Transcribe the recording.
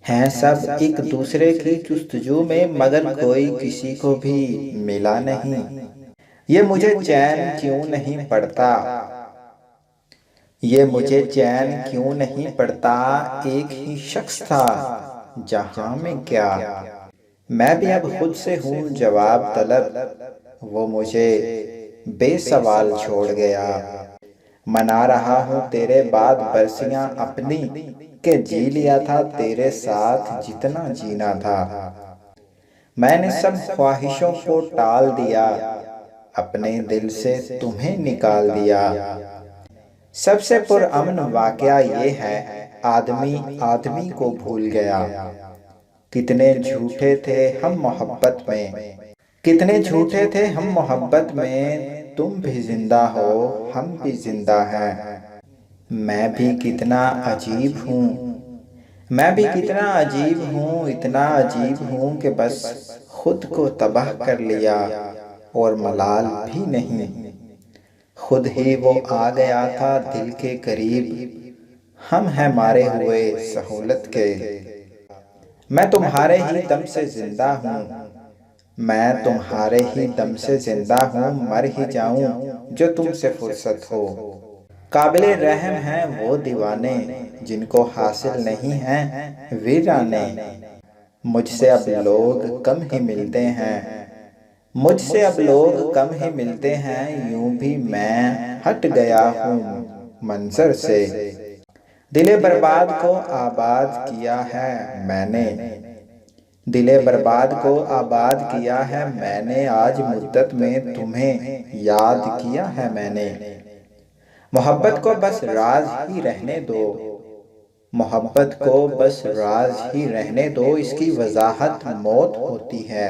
ہیں سب ایک دوسرے کی جستجو میں، مگر کوئی کسی کو بھی ملا نہیں۔ یہ مجھے چین کیوں نہیں پڑتا، یہ مجھے چین کیوں نہیں پڑتا، ایک ہی شخص تھا جہاں میں کیا۔ میں بھی اب خود سے ہوں جواب طلب، وہ مجھے بے سوال چھوڑ گیا۔ منا رہا ہوں تیرے بعد برسیاں اپنی، کہ جی لیا تھا تیرے ساتھ جتنا جینا تھا۔ میں نے سب خواہشوں کو ٹال دیا، اپنے دل سے تمہیں نکال دیا۔ سب سے پرامن واقعہ یہ ہے، آدمی آدمی کو بھول گیا۔ کتنے جھوٹے تھے ہم محبت میں، کتنے جھوٹے تھے ہم محبت میں، تم بھی زندہ ہو ہم بھی زندہ ہیں۔ میں بھی کتنا عجیب ہوں، میں بھی کتنا عجیب ہوں، اتنا عجیب ہوں کہ بس خود کو تباہ کر لیا اور ملال بھی نہیں۔ خود ہی وہ آ گیا تھا دل کے قریب، ہم ہیں مارے ہوئے سہولت کے۔ میں تمہارے ہی دم سے زندہ ہوں، میں تمہارے ہی دم سے زندہ ہوں، مر ہی جاؤں جو تم سے فرصت ہو۔ قابل رحم ہیں وہ دیوانے، جن کو حاصل نہیں ہیں ویرانے۔ مجھ سے اب لوگ کم ہی ملتے ہیں، مجھ سے اب لوگ کم ہی ملتے ہیں، یوں بھی میں ہٹ گیا ہوں منظر سے۔ دل برباد کو آباد کیا ہے میں نے، دل برباد کو آباد کیا ہے میں نے، آج مدت میں تمہیں یاد کیا ہے میں نے۔ محبت کو بس راز ہی رہنے دو، محبت کو بس راز ہی رہنے دو، اس کی وضاحت موت ہوتی ہے۔